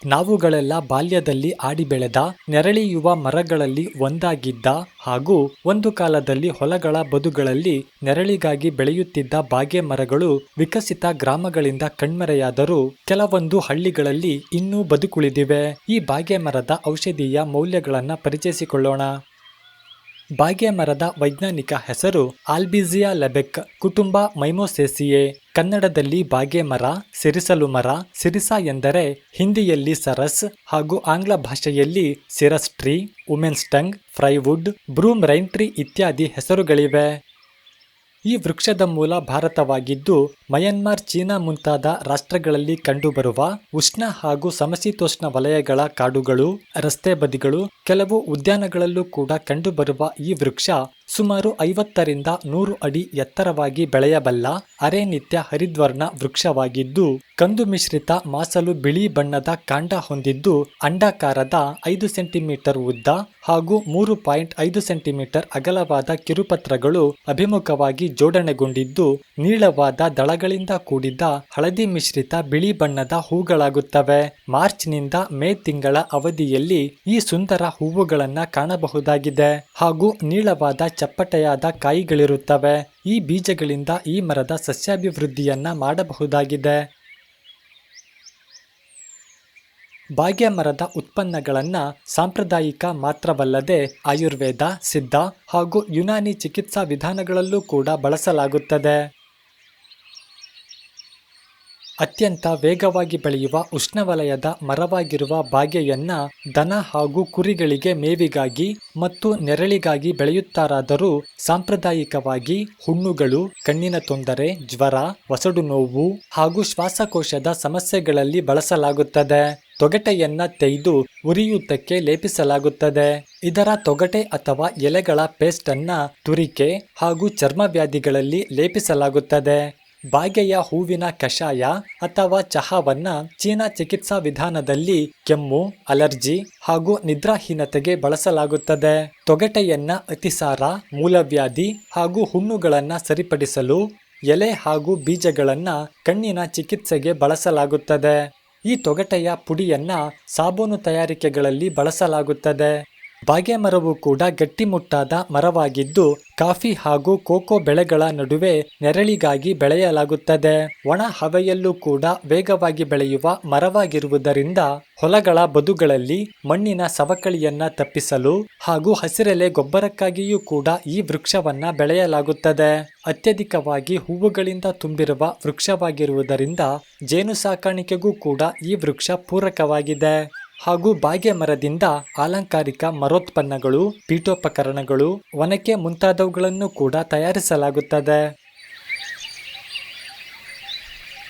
ನಾವುಗಳೆಲ್ಲ ಬಾಲ್ಯದಲ್ಲಿ ಆಡಿ ಬೆಳೆದ ನೆರಳಿಯುವ ಮರಗಳಲ್ಲಿ ಒಂದಾಗಿದ್ದ ಹಾಗೂ ಒಂದು ಕಾಲದಲ್ಲಿ ಹೊಲಗಳ ಬದುಗಳಲ್ಲಿ ನೆರಳಿಗಾಗಿ ಬೆಳೆಯುತ್ತಿದ್ದ ಬಾಗೆ ಮರಗಳು ವಿಕಸಿತ ಗ್ರಾಮಗಳಿಂದ ಕಣ್ಮರೆಯಾದರೂ ಕೆಲವೊಂದು ಹಳ್ಳಿಗಳಲ್ಲಿ ಇನ್ನೂ ಬದುಕುಳಿದಿವೆ. ಈ ಬಾಗೆ ಮರದ ಔಷಧೀಯ ಮೌಲ್ಯಗಳನ್ನು ಪರಿಚಯಿಸಿಕೊಳ್ಳೋಣ. ಬಾಗೆ ಮರದ ವೈಜ್ಞಾನಿಕ ಹೆಸರು ಆಲ್ಬಿಸಿಯಾ ಲೆಬೆಕ್, ಕುಟುಂಬ ಮೈಮೊಸೇಸಿಯೇ. ಕನ್ನಡದಲ್ಲಿ ಬಾಗೆ ಮರ, ಸಿರಿಸಲು ಮರ, ಸಿರಿಸ ಎಂದರೆ ಹಿಂದಿಯಲ್ಲಿ ಸರಸ್ ಹಾಗೂ ಆಂಗ್ಲ ಭಾಷೆಯಲ್ಲಿ siris tree, women's tongue, frywood, broom rain tree ಇತ್ಯಾದಿ ಹೆಸರುಗಳಿವೆ. ಈ ವೃಕ್ಷದ ಮೂಲ ಭಾರತವಾಗಿದ್ದು ಮಯನ್ಮಾರ್, ಚೀನಾ ಮುಂತಾದ ರಾಷ್ಟ್ರಗಳಲ್ಲಿ ಕಂಡುಬರುವ ಉಷ್ಣ ಹಾಗೂ ಸಮಶೀತೋಷ್ಣ ವಲಯಗಳ ಕಾಡುಗಳು, ರಸ್ತೆ ಬದಿಗಳು, ಕೆಲವು ಉದ್ಯಾನಗಳಲ್ಲೂ ಕೂಡ ಕಂಡುಬರುವ ಈ ವೃಕ್ಷ ಸುಮಾರು 50ರಿಂದ 100 ಅಡಿ ಎತ್ತರವಾಗಿ ಬೆಳೆಯಬಲ್ಲ ಅರೆನಿತ್ಯ ಹರಿದ್ವರ್ಣ ವೃಕ್ಷವಾಗಿದ್ದು ಕಂದು ಮಿಶ್ರಿತ ಮಾಸಲು ಬಿಳಿ ಬಣ್ಣದ ಕಾಂಡ ಹೊಂದಿದ್ದು ಅಂಡಾಕಾರದ 5 ಸೆಂಟಿಮೀಟರ್ ಉದ್ದ ಹಾಗೂ 3.5 ಸೆಂಟಿಮೀಟರ್ ಅಗಲವಾದ ಕಿರುಪತ್ರಗಳು ಅಭಿಮುಖವಾಗಿ ಜೋಡಣೆಗೊಂಡಿದ್ದು ನೀಳವಾದ ದಳಗಳಿಂದ ಕೂಡಿದ ಹಳದಿ ಮಿಶ್ರಿತ ಬಿಳಿ ಬಣ್ಣದ ಹೂಗಳಾಗುತ್ತವೆ. ಮಾರ್ಚ್ನಿಂದ ಮೇ ತಿಂಗಳ ಅವಧಿಯಲ್ಲಿ ಈ ಸುಂದರ ಹೂವುಗಳನ್ನ ಕಾಣಬಹುದಾಗಿದೆ ಹಾಗೂ ನೀಳವಾದ ಚಪ್ಪಟೆಯಾದ ಕಾಯಿಗಳಿರುತ್ತವೆ. ಈ ಬೀಜಗಳಿಂದ ಈ ಮರದ ಸಸ್ಯಾಭಿವೃದ್ಧಿಯನ್ನ ಮಾಡಬಹುದಾಗಿದೆ. ಬಾಗೆ ಮರದ ಉತ್ಪನ್ನಗಳನ್ನು ಸಾಂಪ್ರದಾಯಿಕ ಮಾತ್ರವಲ್ಲದೆ ಆಯುರ್ವೇದ, ಸಿದ್ಧ ಹಾಗೂ ಯುನಾನಿ ಚಿಕಿತ್ಸಾ ವಿಧಾನಗಳಲ್ಲೂ ಕೂಡ ಬಳಸಲಾಗುತ್ತದೆ. ಅತ್ಯಂತ ವೇಗವಾಗಿ ಬೆಳೆಯುವ ಉಷ್ಣವಲಯದ ಮರವಾಗಿರುವ ಬಾಗೆಯನ್ನ ದನ ಹಾಗೂ ಕುರಿಗಳಿಗೆ ಮೇವಿಗಾಗಿ ಮತ್ತು ನೆರಳಿಗಾಗಿ ಬೆಳೆಯುತ್ತಾರಾದರೂ ಸಾಂಪ್ರದಾಯಿಕವಾಗಿ ಹುಣ್ಣುಗಳು, ಕಣ್ಣಿನ ತೊಂದರೆ, ಜ್ವರ, ವಸಡು ನೋವು ಹಾಗೂ ಶ್ವಾಸಕೋಶದ ಸಮಸ್ಯೆಗಳಲ್ಲಿ ಬಳಸಲಾಗುತ್ತದೆ. ತೊಗಟೆಯನ್ನ ತೆಯ್ದು ಉರಿಯೂತಕ್ಕೆ ಲೇಪಿಸಲಾಗುತ್ತದೆ. ಇದರ ತೊಗಟೆ ಅಥವಾ ಎಲೆಗಳ ಪೇಸ್ಟ್ ಅನ್ನ ತುರಿಕೆ ಹಾಗೂ ಚರ್ಮವ್ಯಾಧಿಗಳಲ್ಲಿ ಲೇಪಿಸಲಾಗುತ್ತದೆ. ಬಾಗೆಯ ಹೂವಿನ ಕಷಾಯ ಅಥವಾ ಚಹಾವನ್ನ ಚೀನಾ ಚಿಕಿತ್ಸಾ ವಿಧಾನದಲ್ಲಿ ಕೆಮ್ಮು, ಅಲರ್ಜಿ ಹಾಗೂ ನಿದ್ರಾಹೀನತೆಗೆ ಬಳಸಲಾಗುತ್ತದೆ. ತೊಗಟೆಯನ್ನ ಅತಿಸಾರ, ಮೂಲವ್ಯಾಧಿ ಹಾಗೂ ಹುಣ್ಣುಗಳನ್ನ ಸರಿಪಡಿಸಲು, ಎಲೆ ಹಾಗೂ ಬೀಜಗಳನ್ನ ಕಣ್ಣಿನ ಚಿಕಿತ್ಸೆಗೆ ಬಳಸಲಾಗುತ್ತದೆ. ಈ ತೊಗಟೆಯ ಪುಡಿಯನ್ನ ಸಾಬೂನು ತಯಾರಿಕೆಗಳಲ್ಲಿ ಬಳಸಲಾಗುತ್ತದೆ. ಬಾಗೆ ಮರವು ಕೂಡ ಗಟ್ಟಿಮುಟ್ಟಾದ ಮರವಾಗಿದ್ದು ಕಾಫಿ ಹಾಗೂ ಕೋಕೋ ಬೆಳೆಗಳ ನಡುವೆ ನೆರಳಿಗಾಗಿ ಬೆಳೆಯಲಾಗುತ್ತದೆ. ಒಣ ಹವೆಯಲ್ಲೂ ಕೂಡ ವೇಗವಾಗಿ ಬೆಳೆಯುವ ಮರವಾಗಿರುವುದರಿಂದ ಹೊಲಗಳ ಬದುಗಳಲ್ಲಿ ಮಣ್ಣಿನ ಸವಕಳಿಯನ್ನ ತಪ್ಪಿಸಲು ಹಾಗೂ ಹಸಿರೆಲೆ ಗೊಬ್ಬರಕ್ಕಾಗಿಯೂ ಕೂಡ ಈ ವೃಕ್ಷವನ್ನ ಬೆಳೆಯಲಾಗುತ್ತದೆ. ಅತ್ಯಧಿಕವಾಗಿ ಹೂವುಗಳಿಂದ ತುಂಬಿರುವ ವೃಕ್ಷವಾಗಿರುವುದರಿಂದ ಜೇನು ಸಾಕಾಣಿಕೆಗೂ ಕೂಡ ಈ ವೃಕ್ಷ ಪೂರಕವಾಗಿದೆ. ಹಾಗೂ ಬಾಗೆ ಮರದಿಂದ ಅಲಂಕಾರಿಕ ಮರೋತ್ಪನ್ನಗಳು, ಪೀಠೋಪಕರಣಗಳು, ಒನಕೆ ಮುಂತಾದವುಗಳನ್ನು ಕೂಡ ತಯಾರಿಸಲಾಗುತ್ತದೆ.